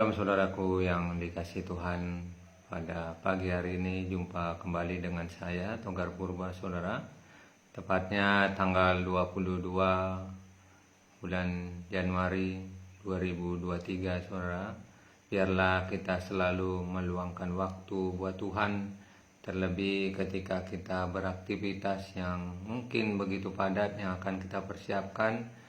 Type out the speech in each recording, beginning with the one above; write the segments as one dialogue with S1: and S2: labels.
S1: Saudaraku yang dikasih Tuhan, pada pagi hari ini jumpa kembali dengan saya Togar Purba, saudara. Tepatnya tanggal 22 bulan Januari 2023, saudara. Biarlah kita selalu meluangkan waktu buat Tuhan, terlebih ketika kita beraktivitas yang mungkin begitu padat yang akan kita persiapkan.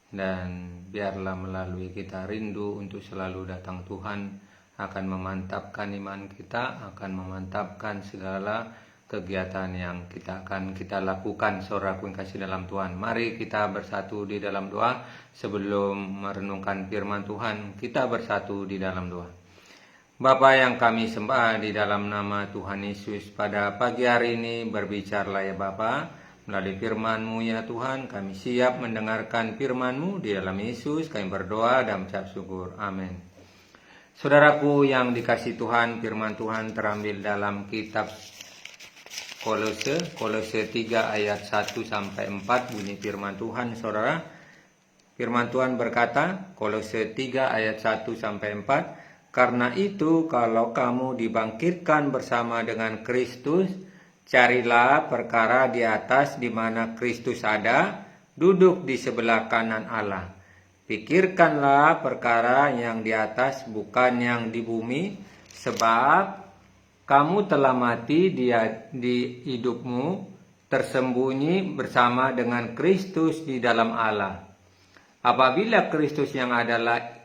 S1: Dan biarlah melalui kita rindu untuk selalu datang Tuhan, akan memantapkan iman kita, akan memantapkan segala kegiatan yang kita lakukan, saudaraku yang kasih dalam Tuhan. Mari kita bersatu di dalam doa. Sebelum merenungkan firman Tuhan, kita bersatu di dalam doa. Bapa yang kami sembah, di dalam nama Tuhan Yesus, pada pagi hari ini berbicaralah ya Bapa. Melalui firman-Mu ya Tuhan, kami siap mendengarkan firman-Mu. Di dalam Yesus kami berdoa dan mengucap syukur. Amin. Saudaraku yang dikasih Tuhan, firman Tuhan terambil dalam kitab Kolose 3 ayat 1 sampai 4, bunyi firman Tuhan, saudara. Firman Tuhan berkata, Kolose 3 ayat 1 sampai 4, karena itu kalau kamu dibangkitkan bersama dengan Kristus, carilah perkara di atas di mana Kristus ada, duduk di sebelah kanan Allah. Pikirkanlah perkara yang di atas, bukan yang di bumi, sebab kamu telah mati di hidupmu, tersembunyi bersama dengan Kristus di dalam Allah. Apabila Kristus yang adalah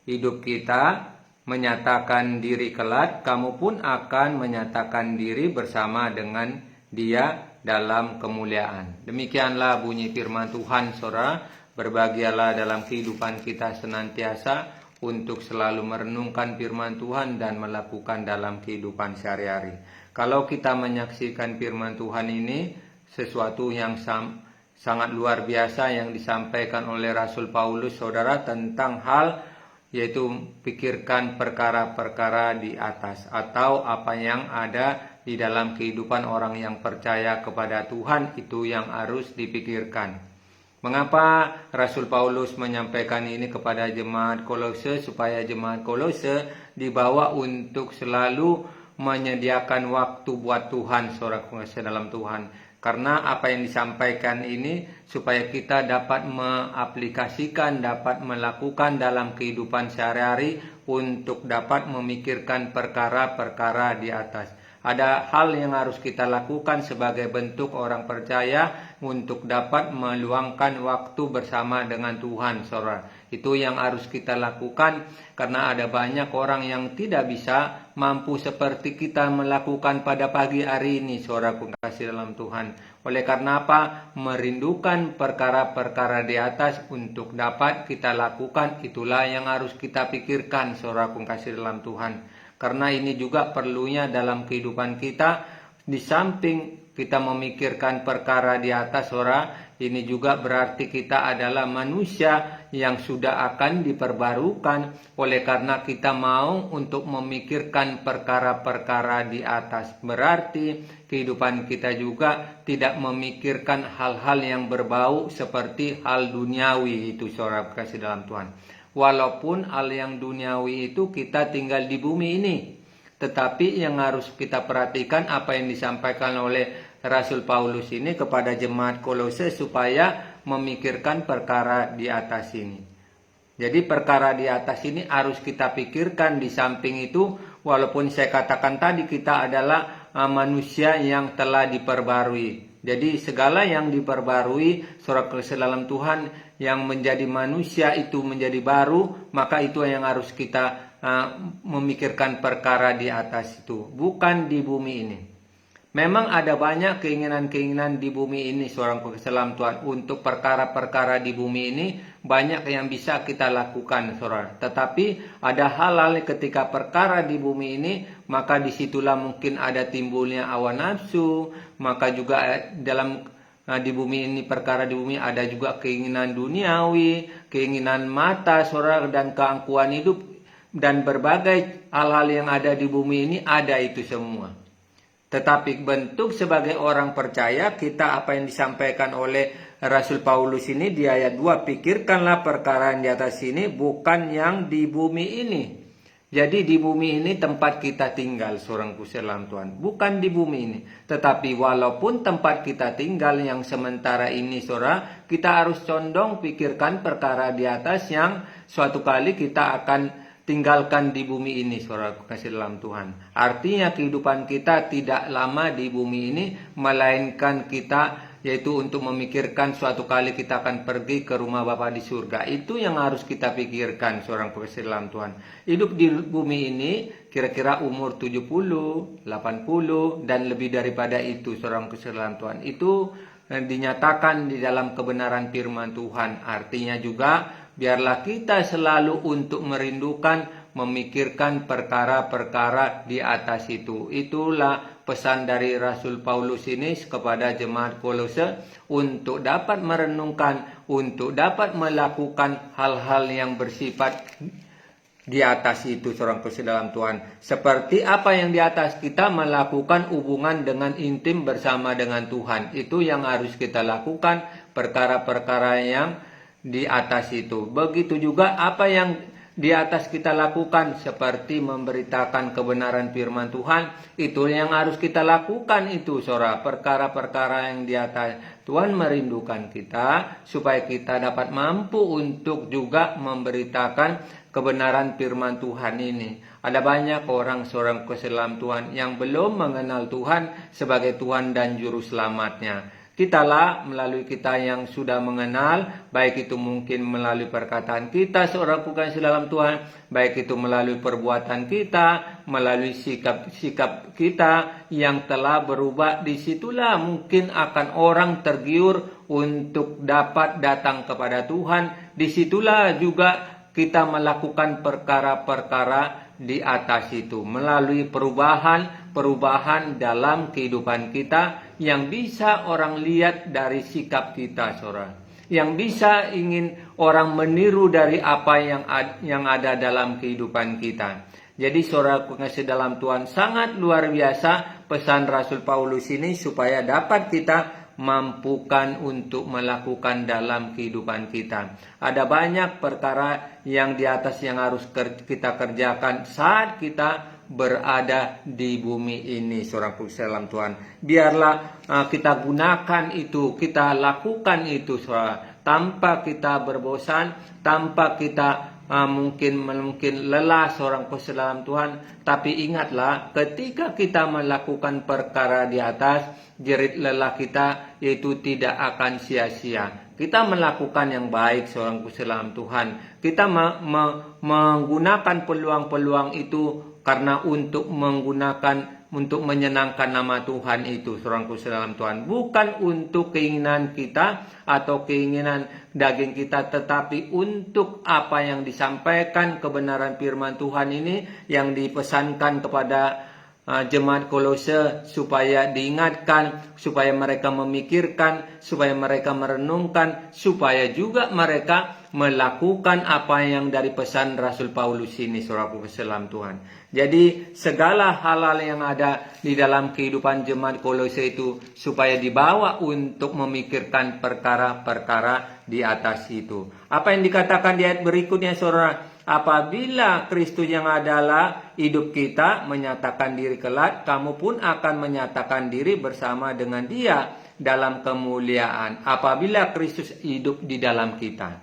S1: hidup kita menyatakan diri kelak, kamu pun akan menyatakan diri bersama dengan Dia dalam kemuliaan. Demikianlah bunyi firman Tuhan, saudara. Berbahagialah dalam kehidupan kita senantiasa untuk selalu merenungkan firman Tuhan dan melakukan dalam kehidupan sehari-hari. Kalau kita menyaksikan firman Tuhan ini, sesuatu yang sangat luar biasa yang disampaikan oleh Rasul Paulus, saudara, tentang hal yaitu pikirkan perkara-perkara di atas, atau apa yang ada di dalam kehidupan orang yang percaya kepada Tuhan, itu yang harus dipikirkan. Mengapa Rasul Paulus menyampaikan ini kepada jemaat Kolose? Supaya jemaat Kolose dibawa untuk selalu menyediakan waktu buat Tuhan, saudara kasih dalam Tuhan. Karena apa yang disampaikan ini supaya kita dapat mengaplikasikan, dapat melakukan dalam kehidupan sehari-hari untuk dapat memikirkan perkara-perkara di atas. Ada hal yang harus kita lakukan sebagai bentuk orang percaya untuk dapat meluangkan waktu bersama dengan Tuhan, saudara. Itu yang harus kita lakukan, karena ada banyak orang yang tidak bisa mampu seperti kita melakukan pada pagi hari ini, saudaraku kasih dalam Tuhan. Oleh karena apa? Merindukan perkara-perkara di atas untuk dapat kita lakukan, itulah yang harus kita pikirkan, saudaraku kasih dalam Tuhan. Karena ini juga perlunya dalam kehidupan kita. Di samping kita memikirkan perkara di atas, saudara, ini juga berarti kita adalah manusia yang sudah akan diperbarukan. Oleh karena kita mau untuk memikirkan perkara-perkara di atas, berarti kehidupan kita juga tidak memikirkan hal-hal yang berbau seperti hal duniawi itu, saudara kasih dalam Tuhan. Walaupun hal yang duniawi itu kita tinggal di bumi ini, tetapi yang harus kita perhatikan apa yang disampaikan oleh Rasul Paulus ini kepada jemaat Kolose, supaya memikirkan perkara di atas ini. Jadi perkara di atas ini harus kita pikirkan. Di samping itu, walaupun saya katakan tadi kita adalah manusia yang telah diperbarui. Jadi segala yang diperbarui, saudara kasih dalam Tuhan, yang menjadi manusia itu menjadi baru, maka itu yang harus kita memikirkan perkara di atas itu, bukan di bumi ini. Memang ada banyak keinginan-keinginan di bumi ini, saudara kasih dalam Tuhan. Untuk perkara-perkara di bumi ini banyak yang bisa kita lakukan, saudara. Tetapi ada hal-hal ketika perkara di bumi ini, maka disitulah mungkin ada timbulnya hawa nafsu. Maka juga dalam di bumi ini, perkara di bumi ada juga keinginan duniawi, keinginan mata, saudara, dan keangkuhan hidup, dan berbagai hal-hal yang ada di bumi ini ada itu semua. Tetapi bentuk sebagai orang percaya kita, apa yang disampaikan oleh Rasul Paulus ini di ayat 2, pikirkanlah perkara yang di atas ini, bukan yang di bumi ini. Jadi di bumi ini tempat kita tinggal, saudaraku dalam Tuhan. Bukan di bumi ini. Tetapi walaupun tempat kita tinggal yang sementara ini, saudara, kita harus condong pikirkan perkara di atas yang suatu kali kita akan tinggalkan di bumi ini, saudaraku kasih dalam Tuhan. Artinya kehidupan kita tidak lama di bumi ini, melainkan kita yaitu untuk memikirkan suatu kali kita akan pergi ke rumah Bapa di surga. Itu yang harus kita pikirkan, seorang kasih dalam Tuhan. Hidup di bumi ini kira-kira umur 70, 80 dan lebih daripada itu, seorang kasih dalam Tuhan. Itu dinyatakan di dalam kebenaran firman Tuhan. Artinya juga biarlah kita selalu untuk merindukan, memikirkan perkara-perkara di atas itu. Itulah pesan dari Rasul Paulus ini kepada jemaat Kolose untuk dapat merenungkan, untuk dapat melakukan hal-hal yang bersifat di atas itu, seorang kasih dalam Tuhan. Seperti apa yang di atas, kita melakukan hubungan dengan intim bersama dengan Tuhan. Itu yang harus kita lakukan, perkara-perkara yang di atas itu. Begitu juga apa yang di atas kita lakukan, seperti memberitakan kebenaran firman Tuhan. Itu yang harus kita lakukan itu, saudara. Perkara-perkara yang di atas. Tuhan merindukan kita supaya kita dapat mampu untuk juga memberitakan kebenaran firman Tuhan ini. Ada banyak orang, seorang keselam Tuhan, yang belum mengenal Tuhan sebagai Tuhan dan Juru Selamatnya. Kitalah melalui kita yang sudah mengenal, baik itu mungkin melalui perkataan kita seorang bukan dalam Tuhan, baik itu melalui perbuatan kita, melalui sikap kita yang telah berubah. Disitulah mungkin akan orang tergiur untuk dapat datang kepada Tuhan. Disitulah juga kita melakukan perkara-perkara di atas itu, melalui perubahan dalam kehidupan kita yang bisa orang lihat dari sikap kita, saudara. Yang bisa ingin orang meniru dari apa yang ada dalam kehidupan kita. Jadi saudara pengasih dalam Tuhan, sangat luar biasa pesan Rasul Paulus ini supaya dapat kita mampukan untuk melakukan dalam kehidupan kita. Ada banyak perkara yang di atas yang harus kita kerjakan saat kita berada di bumi ini, seorang dalam Tuhan. Biarlah kita gunakan itu, kita lakukan itu, saudara, tanpa kita berbosan, tanpa kita mungkin lelah, seorang dalam Tuhan. Tapi ingatlah, ketika kita melakukan perkara di atas, jerit lelah kita yaitu tidak akan sia-sia. Kita melakukan yang baik, seorang dalam Tuhan. Kita menggunakan peluang-peluang itu karena untuk menyenangkan nama Tuhan itu, seorang dalam Tuhan. Bukan untuk keinginan kita atau keinginan daging kita, tetapi untuk apa yang disampaikan kebenaran firman Tuhan ini yang dipesankan kepada jemaat Kolose, supaya diingatkan, supaya mereka memikirkan, supaya mereka merenungkan, supaya juga mereka melakukan apa yang dari pesan Rasul Paulus ini, saudaraku dalam Tuhan. Jadi segala hal-hal yang ada di dalam kehidupan jemaat Kolose itu supaya dibawa untuk memikirkan perkara-perkara di atas itu. Apa yang dikatakan di ayat berikutnya, saudara? Apabila Kristus yang adalah hidup kita menyatakan diri kelak, kamu pun akan menyatakan diri bersama dengan Dia dalam kemuliaan. Apabila Kristus hidup di dalam kita.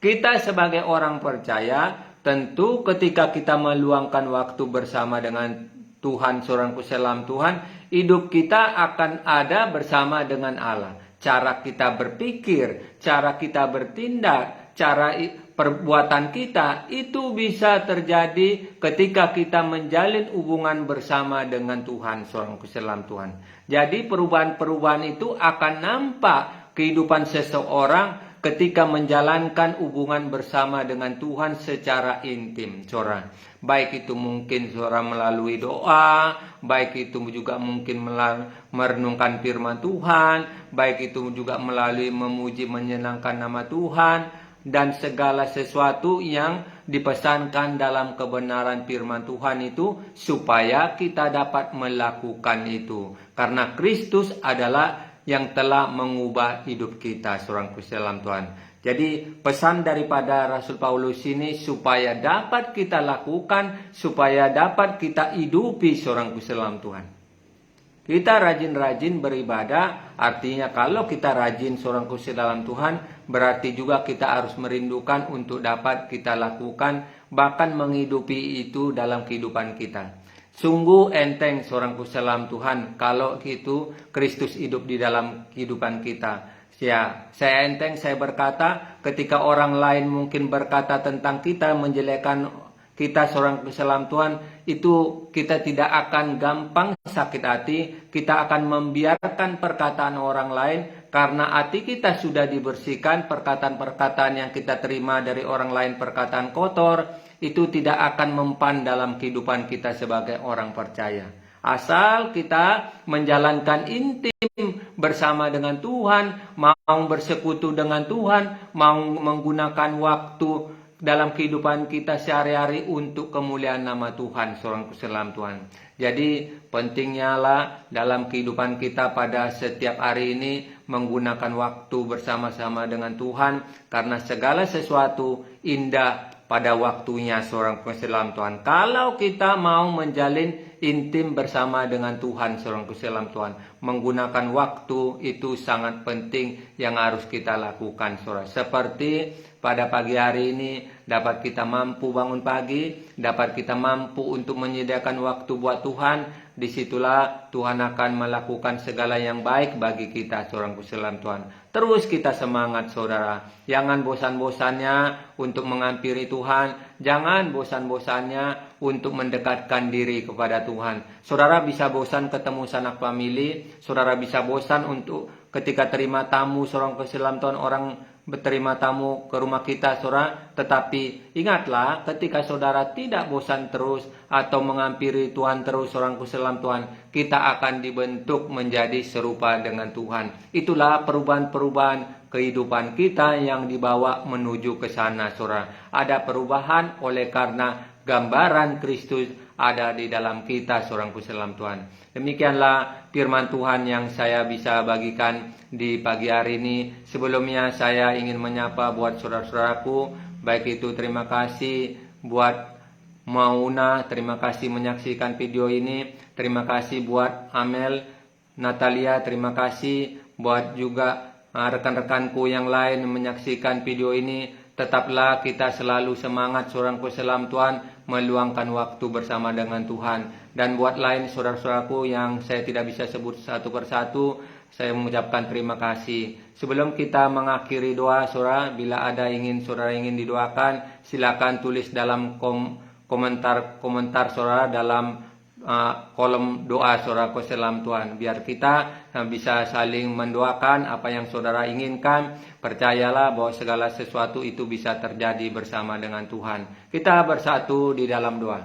S1: Kita sebagai orang percaya, tentu ketika kita meluangkan waktu bersama dengan Tuhan, seorang dalam Tuhan, hidup kita akan ada bersama dengan Allah. Cara kita berpikir, cara kita bertindak, cara perbuatan kita itu bisa terjadi ketika kita menjalin hubungan bersama dengan Tuhan, seorang dalam Tuhan. Jadi perubahan-perubahan itu akan nampak kehidupan seseorang ketika menjalankan hubungan bersama dengan Tuhan secara intim, saudara. Baik itu mungkin saudara melalui doa, baik itu juga mungkin merenungkan firman Tuhan, baik itu juga melalui memuji menyenangkan nama Tuhan, dan segala sesuatu yang dipesankan dalam kebenaran firman Tuhan itu supaya kita dapat melakukan itu. Karena Kristus adalah yang telah mengubah hidup kita, seorang dalam Tuhan. Jadi pesan daripada Rasul Paulus ini supaya dapat kita lakukan, supaya dapat kita hidupi seorang dalam Tuhan. Kita rajin-rajin beribadah, artinya kalau kita rajin seorang dalam Tuhan, berarti juga kita harus merindukan untuk dapat kita lakukan, bahkan menghidupi itu dalam kehidupan kita. Sungguh enteng seorang dalam Tuhan kalau itu Kristus hidup di dalam kehidupan kita. Ya, saya enteng saya berkata ketika orang lain mungkin berkata tentang kita, menjelekkan kita seorang dalam Tuhan, itu kita tidak akan gampang sakit hati, kita akan membiarkan perkataan orang lain karena hati kita sudah dibersihkan. Perkataan-perkataan yang kita terima dari orang lain, perkataan kotor, itu tidak akan mempan dalam kehidupan kita sebagai orang percaya. Asal kita menjalankan intim bersama dengan Tuhan, mau bersekutu dengan Tuhan, mau menggunakan waktu dalam kehidupan kita sehari-hari untuk kemuliaan nama Tuhan, seorang dalam Tuhan. Jadi pentingnya lah dalam kehidupan kita pada setiap hari ini menggunakan waktu bersama-sama dengan Tuhan, karena segala sesuatu indah pada waktunya seorang dalam Tuhan. Kalau kita mau menjalin intim bersama dengan Tuhan, seorang dalam Tuhan, menggunakan waktu itu sangat penting yang harus kita lakukan, saudara. Seperti pada pagi hari ini dapat kita mampu bangun pagi, dapat kita mampu untuk menyediakan waktu buat Tuhan. Disitulah Tuhan akan melakukan segala yang baik bagi kita, seorang dalam Tuhan. Terus kita semangat, saudara. Jangan bosan-bosannya untuk menghampiri Tuhan. Jangan bosan-bosannya untuk mendekatkan diri kepada Tuhan. Saudara bisa bosan ketemu sanak famili. Saudara bisa bosan untuk ketika terima tamu, seorang dalam Tuhan, orang berterima tamu ke rumah kita, saudara. Tetapi ingatlah, ketika saudara tidak bosan terus atau menghampiri Tuhan terus, seorang dalam Tuhan, kita akan dibentuk menjadi serupa dengan Tuhan. Itulah perubahan-perubahan kehidupan kita yang dibawa menuju ke sana, saudara. Ada perubahan oleh karena gambaran Kristus ada di dalam kita, seorang dalam Tuhan. Demikianlah firman Tuhan yang saya bisa bagikan di pagi hari ini. Sebelumnya saya ingin menyapa buat saudara-saudaraku, baik itu terima kasih buat Mauna, terima kasih menyaksikan video ini. Terima kasih buat Amel, Natalia, terima kasih buat juga rekan-rekanku yang lain menyaksikan video ini. Tetaplah kita selalu semangat, seorang dalam Tuhan, meluangkan waktu bersama dengan Tuhan. Dan buat lain saudara-saudaraku yang saya tidak bisa sebut satu persatu, saya mengucapkan terima kasih. Sebelum kita mengakhiri doa, saudara, bila ada saudara ingin didoakan, silakan tulis dalam komentar saudara dalam kolom doa, saudara dalam Tuhan. Biar kita bisa saling mendoakan apa yang saudara inginkan. Percayalah bahwa segala sesuatu itu bisa terjadi bersama dengan Tuhan. Kita bersatu di dalam doa.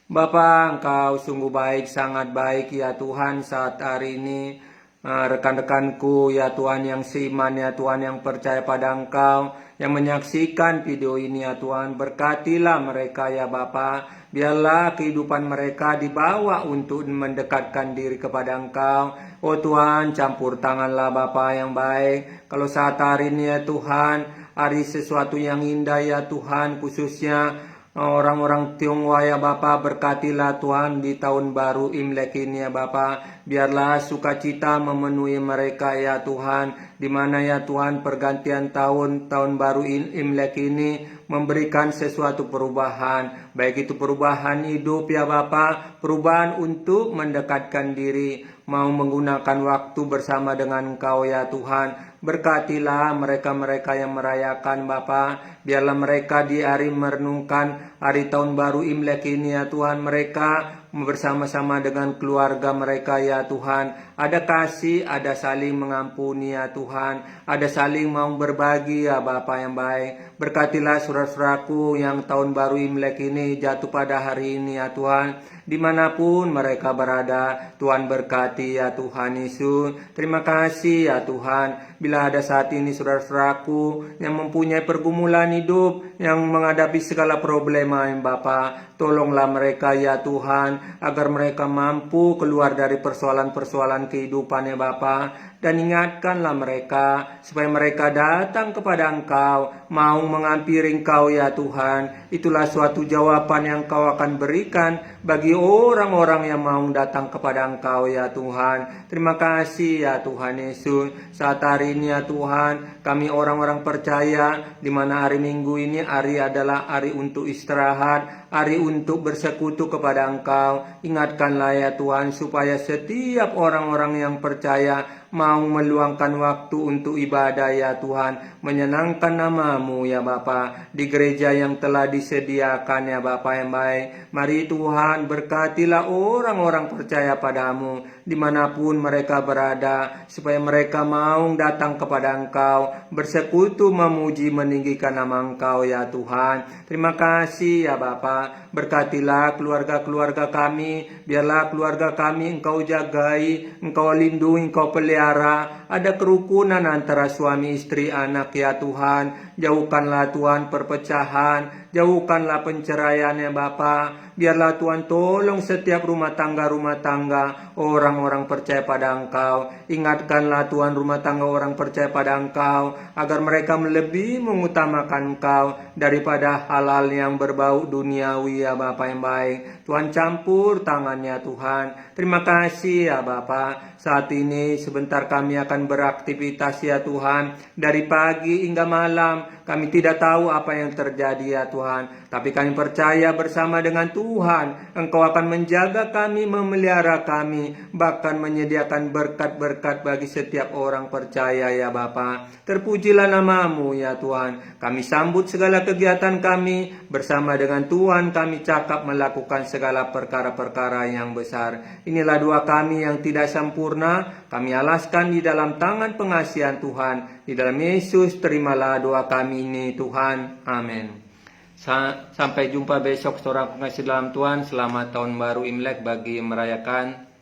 S1: Bapa, Engkau sungguh baik, sangat baik ya Tuhan. Saat hari ini rekan-rekanku ya Tuhan yang seiman ya Tuhan, yang percaya pada Engkau, yang menyaksikan video ini ya Tuhan, berkatilah mereka ya Bapa. Biarlah kehidupan mereka dibawa untuk mendekatkan diri kepada Engkau. Oh Tuhan, campur tanganlah Bapa yang baik. Kalau saat hari ini ya Tuhan, hari sesuatu yang indah ya Tuhan, khususnya orang-orang Tionghoa ya Bapa, berkatilah Tuhan di tahun baru Imlek ini ya Bapa. Biarlah sukacita memenuhi mereka ya Tuhan, di mana ya Tuhan pergantian tahun baru Imlek ini memberikan sesuatu perubahan, baik itu perubahan hidup ya Bapa, perubahan untuk mendekatkan diri, mau menggunakan waktu bersama dengan Engkau ya Tuhan. Berkatilah mereka-mereka yang merayakan Bapa. Biarlah mereka di hari merenungkan hari tahun baru Imlek ini ya Tuhan, mereka bersama-sama dengan keluarga mereka ya Tuhan. Ada kasih, ada saling mengampuni ya Tuhan, ada saling mau berbagi ya Bapa yang baik. Berkatilah saudara-saudaraku yang tahun baru Imlek ini jatuh pada hari ini ya Tuhan, dimanapun mereka berada. Tuhan berkati ya Tuhan Yesus. Terima kasih ya Tuhan. Bila ada saat ini saudara-saudaraku yang mempunyai pergumulan hidup, yang menghadapi segala problema ya Bapa, tolonglah mereka ya Tuhan, agar mereka mampu keluar dari persoalan-persoalan kehidupan ya Bapa. dan ingatkanlah mereka supaya mereka datang kepada Engkau, mau menghampiri Engkau ya Tuhan. Itulah suatu jawaban yang Kau akan berikan bagi orang-orang yang mau datang kepada Engkau ya Tuhan. Terima kasih ya Tuhan Yesus. Saat hari ini ya Tuhan, kami orang-orang percaya di mana hari Minggu ini hari adalah hari untuk istirahat, hari untuk bersekutu kepada Engkau. Ingatkanlah ya Tuhan supaya setiap orang-orang yang percaya mau meluangkan waktu untuk ibadah ya Tuhan, menyenangkan nama-Mu ya Bapa di gereja yang telah disediakan ya Bapa yang baik. Mari Tuhan berkatilah orang-orang percaya padamu dimanapun mereka berada, supaya mereka mau datang kepada Engkau, bersekutu memuji meninggikan nama Engkau ya Tuhan. Terima kasih ya Bapa. Berkatilah keluarga-keluarga kami, biarlah keluarga kami Engkau jagai, Engkau lindungi, Engkau pelihara. Ada kerukunan antara suami istri anak ya Tuhan. Jauhkanlah Tuhan perpecahan, jauhkanlah penceraian ya Bapa. Biarlah Tuhan tolong setiap rumah tangga orang-orang percaya pada Engkau. Ingatkanlah Tuhan rumah tangga orang percaya pada Engkau, agar mereka lebih mengutamakan Engkau daripada hal-hal yang berbau duniawi ya Bapa yang baik. Tuhan campur tangannya Tuhan. Terima kasih ya Bapa. Saat ini sebentar kami akan beraktivitas ya Tuhan. Dari pagi hingga malam kami tidak tahu apa yang terjadi ya Tuhan. Tapi kami percaya bersama dengan Tuhan, Engkau akan menjaga kami, memelihara kami, bahkan menyediakan berkat-berkat bagi setiap orang percaya ya Bapa. Terpujilah nama-Mu ya Tuhan. Kami sambut segala kegiatan kami bersama dengan Tuhan. Kami cakap melakukan segala perkara-perkara yang besar. Inilah doa kami yang tidak sempurna, kami alaskan di dalam tangan pengasihan Tuhan. Di dalam Yesus terimalah doa kami ini Tuhan. Amin. Sampai jumpa besok saudara pengasih dalam Tuhan. Selamat tahun baru Imlek bagi yang merayakan.